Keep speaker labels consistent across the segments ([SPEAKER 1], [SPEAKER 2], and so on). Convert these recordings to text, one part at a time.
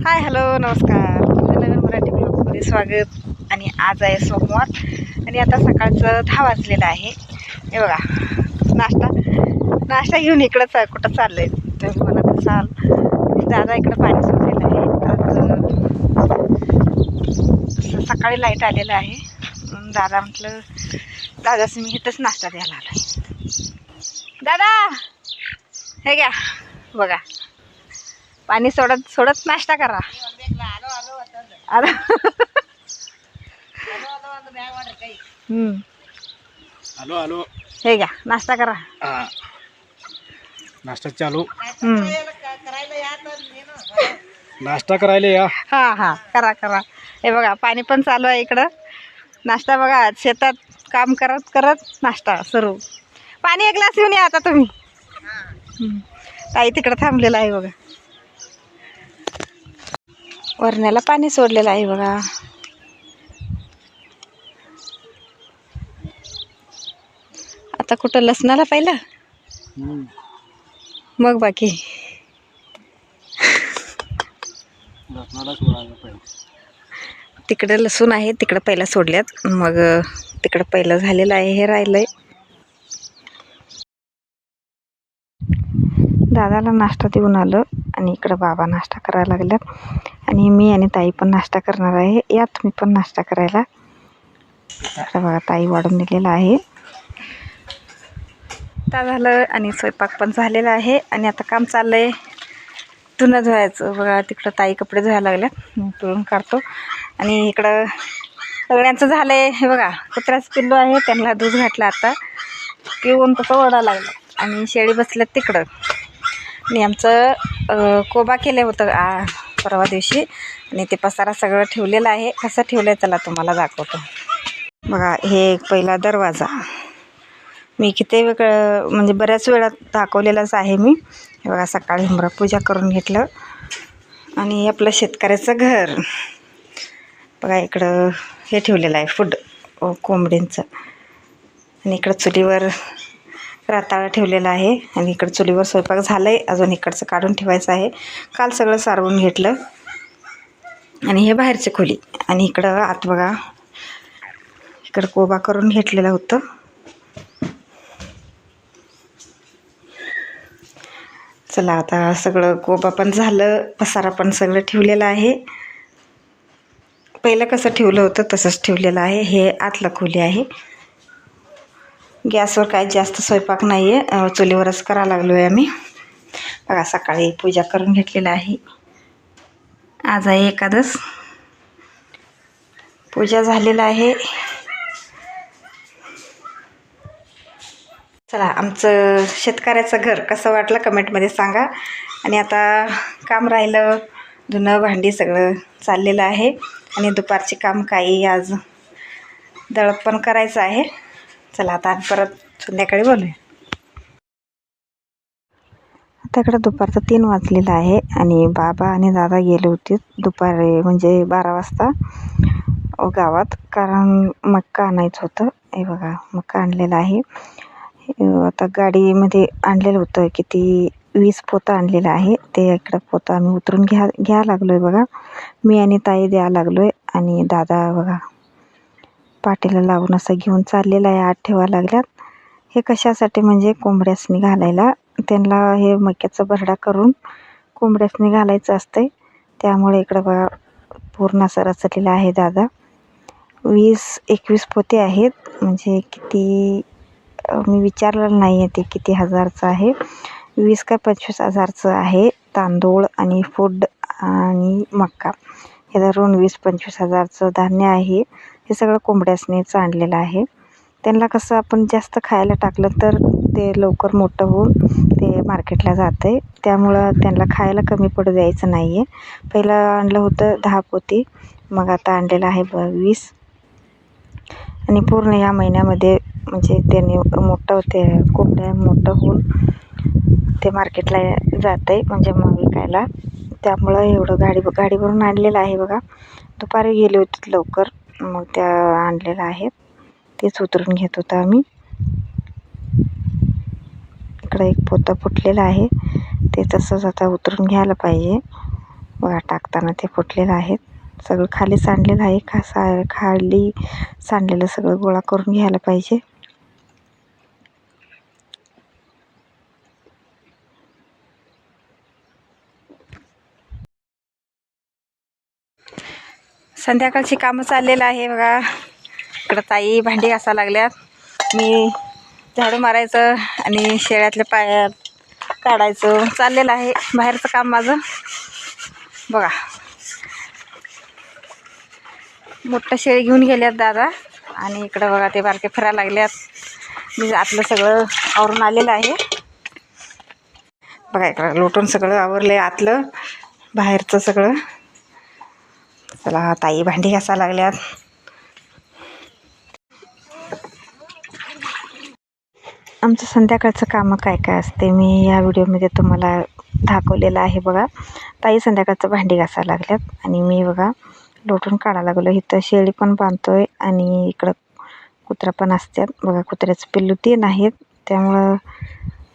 [SPEAKER 1] Hi hello नमस्कार, माझ्या नवीन मराठी ब्लॉगमध्ये स्वागत. आणि आज आहे सोमवार आणि आता सकाळचं 10 वाजलेलं आहे. हे बघा नाश्ता घेऊन इकडंच कुठं चाललं आहे तर मला चाल. दादा इकडं पाणी सोडलेलं आहे. आज सकाळी लाईट आलेलं आहे. दादा म्हटलं दादाच मी इथंच नाश्ता द्यायला आलो आहे. दादा हे घ्या बघा, पाणी सोडत नाश्ता करा.
[SPEAKER 2] हॅलो हॅलो,
[SPEAKER 1] हे घ्या नाश्ता करा.
[SPEAKER 2] नाश्ता चालू. नाश्ता करायला या.
[SPEAKER 1] हा करा. हे बघा पाणी पण चालू आहे इकडं. नाश्ता बघा, शेतात काम करत करत नाश्ता सुरू. पाणी एक ग्लास घेऊन या आता तुम्ही. ताई तिकडं थांबलेलं आहे बघा, वरण्याला पाणी सोडलेलं आहे बघा. आता कुठं लसणाला पाहिलं मग बाकी तिकडे लसूण आहे, तिकडं पहिला सोडल्यात. मग तिकडं पहिलं झालेलं आहे, हे राहिलंय. दादाला नाश्ता देऊन आलं आणि इकडं बाबा नाश्ता करायला लागल्यात. आणि मी आणि ताई पण नाश्ता करणार आहे. या तुम्ही पण नाश्ता करायला. इकडं बघा ताई वाढून दिलेला आहे. आता झालं आणि स्वयंपाक पण झालेला आहे. आणि आता काम चाललंय धुणं धुवायचं बघा. तिकडं ताई कपडे धुवायला लागल्यात, पिळून काढतो. आणि इकडं सगळ्यांचं झालंय. हे बघा कुत्र्याचं पिल्लू आहे, त्यांना दूध घातलं आता, पिऊन तसं ओढा लागला. आणि शेळी बसल्यात तिकडं. आणि आमचं कोबा केलं होतं परवा दिवशी. आणि ते पसारा सगळं ठेवलेलं आहे. कसं ठेवलं आहे त्याला तुम्हाला दाखवतो बघा. हे पहिला दरवाजा मी किती वेगळं म्हणजे बऱ्याच वेळा दाखवलेलाच आहे मी. हे बघा सकाळी पूजा करून घेतलं. आणि आपलं शेतकऱ्याचं घर बघा. इकडं हे ठेवलेलं आहे फूड कोंबडींचं. आणि इकडं चुलीवर राताळा ठेवलेला आहे. आणि इकडं चुलीवर स्वयंपाक झालं आहे, अजून इकडचं काढून ठेवायचं आहे. काल सगळं सारवून घेतलं. आणि हे बाहेरची खोली. आणि इकडं आत बघा, इकडं कोबा करून घेतलेलं होतं. चला आता सगळं कोबा पण झालं, पसारा पण सगळं ठेवलेलं आहे. पहिलं कसं ठेवलं होतं तसंच ठेवलेलं आहे. हे आतलं खोली आहे. गॅसवर काय जास्त स्वयंपाक नाही आहे, चुलीवरच करायला लागलो आहे आम्ही. बघा सकाळी पूजा करून घेतलेलं आहे. आज आहे एकादश. पूजा झालेलं आहे. चला आमचं शेतकऱ्याचं घर कसं वाटलं कमेंटमध्ये सांगा. आणि आता काम राहिलं, धुणं भांडी सगळं चाललेलं आहे. आणि दुपारचे काम काही आज दळप पण करायचं आहे. चला आता परत संध्याकाळी बोलूया. आता इकडं दुपारचं 3 वाजलेलं आहे. आणि बाबा आणि दादा गेले होते दुपारी म्हणजे 12 वाजता गावात, कारण मक्का आणायचं होतं. हे बघा मक्का आणलेला आहे. आता गाडीमध्ये आणलेलं होतं, किती 20 पोतं आणलेलं आहे. ते इकडं पोतं आम्ही उतरून घ्या लागलो आहे बघा. मी आणि ताई द्यायला लागलो आहे. आणि दादा बघा पाठीला लावून असं घेऊन चाललेलं आहे. आत ठेवायला लागल्यात. हे कशासाठी म्हणजे कोंबड्यासनी घालायला. त्यांना हे मक्याचा भरडा करून कोंबड्यासनी घालायचं असतंय. त्यामुळे इकडं बघा पूर्ण असं रचलेलं आहे. दादा 20-21 पोते आहेत. म्हणजे किती मी विचारलेलं नाही आहे ते किती हजारचं आहे. 20 का 25 हजारचं आहे. तांदूळ आणि फूड आणि मक्का हे धरून 20-25 हजारचं धान्य आहे. हे सगळं कोंबड्यासनीच आणलेलं आहे. त्यांना कसं आपण जास्त खायला टाकलं तर ते लवकर मोठं होऊन ते मार्केटला जातं आहे. त्यामुळं त्यांना खायला कमी पडू द्यायचं नाही आहे. पहिलं आणलं होतं 10 पोती, मग आता आणलेलं आहे 20. आणि पूर्ण या महिन्यामध्ये म्हणजे त्याने मोठं ते कोंबड्या मोठं होऊन ते मार्केटला जातं आहे म्हणजे मग विकायला. त्यामुळं एवढं गाडीवरून आणलेलं आहे बघा. दुपारी गेले होते लवकर, मग त्या आणलेलं आहे. तेच उतरून घेत होतं आम्ही. इकडं एक पोतं फुटलेलं आहे, ते तसंच आता उतरून घ्यायला पाहिजे. बघा टाकताना ते फुटलेलं आहे. सगळं खाली सांडलेलं आहे. खाली सांडलेलं सगळं गोळा करून घ्यायला पाहिजे. संध्याकाळची कामं चाललेलं आहे बघा. इकडं ताई भांडी घासायला लागल्यात. मी झाडू मारायचं आणि शेळ्यातल्या पाया काढायचं चाललेलं आहे बाहेरचं काम माझं. बघा मोठं शेळी घेऊन गेल्यात दादा आणि इकडं बघा ते बारके फिरायला लागल्यात. मी आतलं सगळं आवरून आलेलं आहे. बघा इकडं लोटून सगळं आवरलं आहे आतलं बाहेरचं सगळं. चला ताई भांडी घासायला लागल्यात. आमचं संध्याकाळचं कामं काय काय असते मी या व्हिडिओमध्ये तुम्हाला दाखवलेलं आहे बघा. ताई संध्याकाळचं भांडी घासायला लागल्यात आणि मी बघा लोटून काढायला लागलो. इथं शेळी पण बांधतोय आणि इकडं कुत्रा पण असतात बघा. कुत्र्याचं पिल्लू 3 आहेत त्यामुळं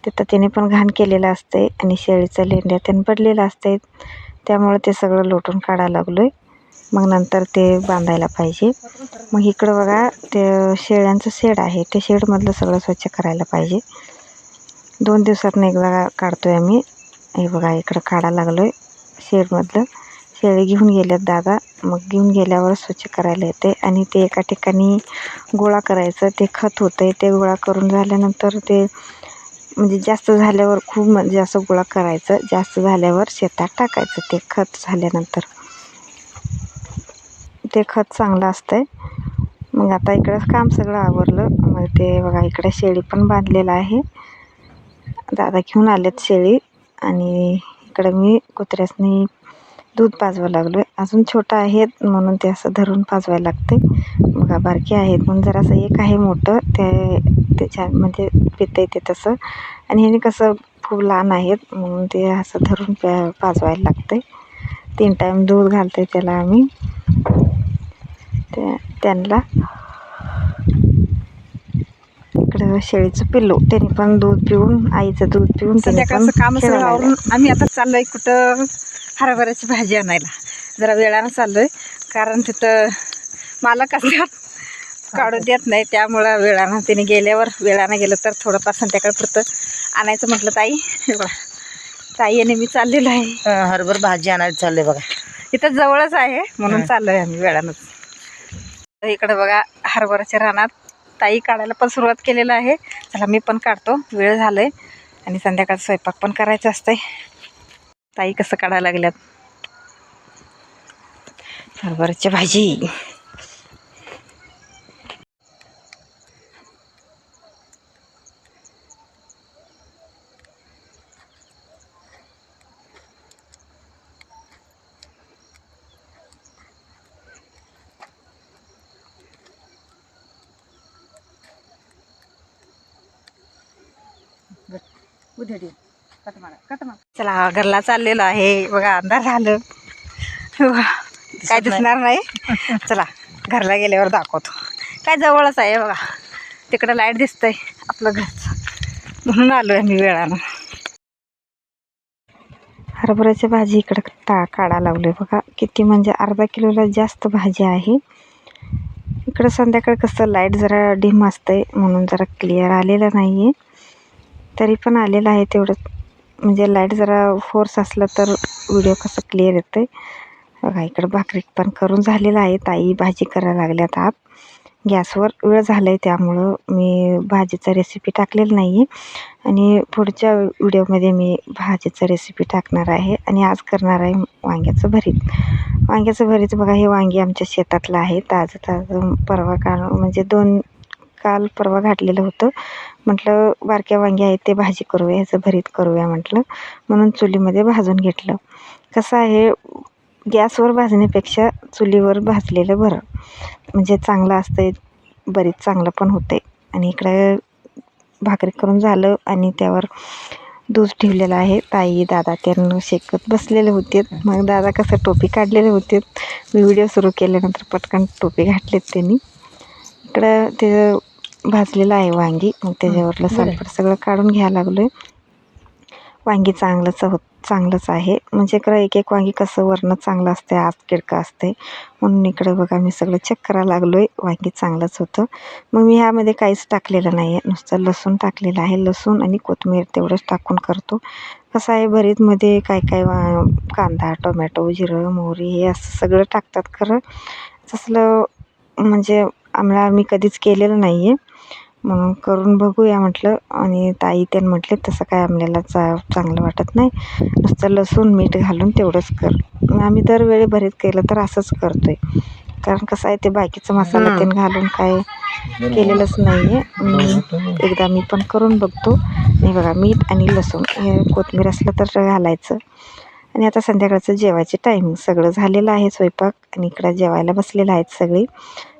[SPEAKER 1] तिथं त्याने पण घाण केलेलं असते आणि शेळीचं लेंड्या त्यानं पडलेलं असते त्यामुळं ते सगळं लोटून काढायला लागलो आहे. मग नंतर ते बांधायला पाहिजे. मग इकडं बघा ते शेळ्यांचं शेड आहे ते शेडमधलं सगळं स्वच्छ करायला पाहिजे. 2 दिवसातून एकदा काढतो आहे आम्ही. हे बघा इकडं काढायला लागलो आहे शेडमधलं. शेळी घेऊन गेल्यात दादा. मग घेऊन गेल्यावर स्वच्छ करायला येते आणि ते एका ठिकाणी गोळा करायचं. ते खत होतं आहे ते गोळा करून झाल्यानंतर ते म्हणजे जास्त झाल्यावर खूप म्हणजे असं गोळा करायचं. जास्त झाल्यावर शेतात टाकायचं ते खत झाल्यानंतर. ते खत चांगलं असतंय. मग आता इकडं काम सगळं आवरलं. मग ते बघा इकडे शेळी पण बांधलेलं आहे. दादा घेऊन आलेत शेळी आणि इकडं मी कुत्र्यासनी दूध पाजवायला लागलो आहे. अजून छोटं आहेत म्हणून ते असं धरून पाजवायला लागते. बघा बारकी आहेत म्हणून जरासं एक आहे मोठं त्याच्या म्हणजे पितं ते तसं आणि ह्याने कसं खूप लहान आहेत म्हणून ते असं धरून पाजवायला लागते. 3 टाईम दूध घालते त्याला आम्ही त्यांना. इकडं शेळीचं पिल्लू त्याने पण दूध पिऊन आईचं दूध पिऊन
[SPEAKER 3] संध्याकाळचं काम सगळं आवरून आम्ही आता चाललोय कुठं हरभऱ्याची भाजी आणायला. जरा वेळानं चाललोय कारण तिथं मालक असतात काढू देत नाही त्यामुळं वेळानं त्याने गेल्यावर वेळानं गेलं तर थोडंफार संध्याकाळपुरतं आणायचं म्हटलं. ताई आणि मी चाललेलो आहे
[SPEAKER 4] हरभर भाजी आणायला चालले बघा.
[SPEAKER 3] इथं जवळच आहे म्हणून चाललोय आम्ही वेळानंच. इकडं बघा हरभऱ्याच्या रानात ताई काढायला पण सुरुवात केलेलं आहे. चला मी पण काढतो. वेळ झालंय आणि संध्याकाळचा स्वयंपाक पण करायचं असतंय. ताई कसं काढायला लागल्यात हरभऱ्याची भाजी. चला घरला चाललेलो आहे बघा. अंधार झालं काय दिसणार नाही. चला घरला गेल्यावर दाखवतो. काय जवळच आहे बघा. तिकडं लाईट दिसतंय आपलं घरचं म्हणून आलो आहे मी वेळानं.
[SPEAKER 1] हरभऱ्याची भाजी इकडं काढायला लागलो आहे बघा. किती म्हणजे अर्धा किलोला जास्त भाजी आहे. इकडं संध्याकाळी कसं लाईट जरा डिम असते म्हणून जरा क्लिअर आलेलं नाही आहे. तरी पण आलेलं आहे तेवढं म्हणजे लाईट जरा फोर्स असला तर व्हिडिओ कसं क्लिअर येतं. बघा इकडं भाकरी पण करून झालेलं आहे. ताई भाजी करायला लागल्यात आत गॅसवर. वेळ झाला आहे त्यामुळं मी भाजीचा रेसिपी टाकलेली नाही आहे आणि पुढच्या व्हिडिओमध्ये मी भाजीचा रेसिपी टाकणार आहे आणि आज करणार आहे वांग्याचं भरीत. वांग्याचं भरीत बघा हे वांगी आमच्या शेतातलं आहे. ताजं परवा म्हणजे काल परवा घातलेलं होतं. म्हटलं बारक्या वांगी आहेत ते भाजी करूया ह्याचं भरीत करूया म्हटलं म्हणून चुलीमध्ये भाजून घेतलं. कसं आहे गॅसवर भाजण्यापेक्षा चुलीवर भाजलेलं बरं म्हणजे चांगलं असतं. बरीच चांगलं पण होते. आणि इकडे भाकरी करून झालं आणि त्यावर दूध ठेवलेलं आहे. ताई दादा त्यांना शेकत बसलेले होते. मग दादा कसं टोपी काढलेले होते. मी व्हिडिओ सुरू केल्यानंतर पटकन टोपी घातलीत त्यांनी. इकडं ते भाजलेलं आहे वांगी. मग त्याच्यावरलं सालपट सगळं काढून घ्यायला लागलो आहे. वांगी चांगलंच आहे. म्हणजे इकडं एक एक वांगी कसं वरनं चांगलं असते, आत किडकं असते. म्हणून इकडं बघा मी सगळं चेक करायला लागलो आहे. वांगी चांगलंच होतं. मग मी ह्यामध्ये काहीच टाकलेलं नाही आहे, नुसतं लसूण टाकलेलं आहे. लसूण आणि कोथिंबीर तेवढंच टाकून करतो. कसं आहे भरीतमध्ये काय काय कांदा, टोमॅटो, जिरं, मोहरी हे असं सगळं टाकतात. खरं तसलं म्हणजे आम्ही कधीच केलेलं नाही आहे. म्हणून करून बघूया म्हटलं आणि ताई त्यानं म्हटले तसं काय आपल्याला चांगलं वाटत नाही, नुसतं लसूण मीठ घालून तेवढंच कर. मग आम्ही दरवेळी भरीत केलं तर असंच करतो आहे. कारण कसं आहे ते बाकीचं मसाला त्यानं घालून काय केलेलंच नाही आहे. एकदा मी पण करून बघतो. आणि बघा मीठ आणि लसूण हे कोथिंबीर असलं तर घालायचं. आणि आता संध्याकाळचं जेवायचे टायमिंग सगळं झालेलं आहे स्वयंपाक आणि इकडं जेवायला बसलेलं आहेत सगळी.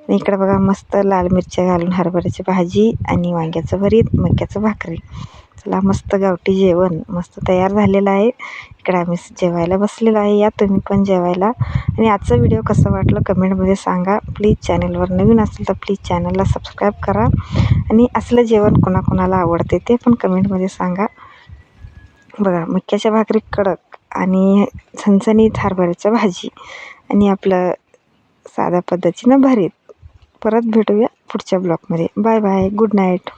[SPEAKER 1] आणि इकडं बघा मस्त लाल मिरच्या घालून हरभऱ्याची भाजी आणि वांग्याचं भरीत, मक्याचं भाकरी. चला मस्त गावठी जेवण मस्त तयार झालेलं आहे. इकडं आम्ही जेवायला बसलेलो आहे. या तुम्ही पण जेवायला. आणि आजचा व्हिडिओ कसं वाटलं कमेंटमध्ये सांगा. प्लीज चॅनलवर नवीन असेल तर प्लीज चॅनलला सबस्क्राईब करा. आणि असलं जेवण कोणाकोणाला आवडते ते पण कमेंटमध्ये सांगा. बघा मक्याच्या भाकरी कडक आणि झणझणीत हरभऱ्याच्या भाजी आणि आपलं साध्या पद्धतीनं भरीत. परत भेटूया पुढच्या ब्लॉगमध्ये. Bye bye. Good night.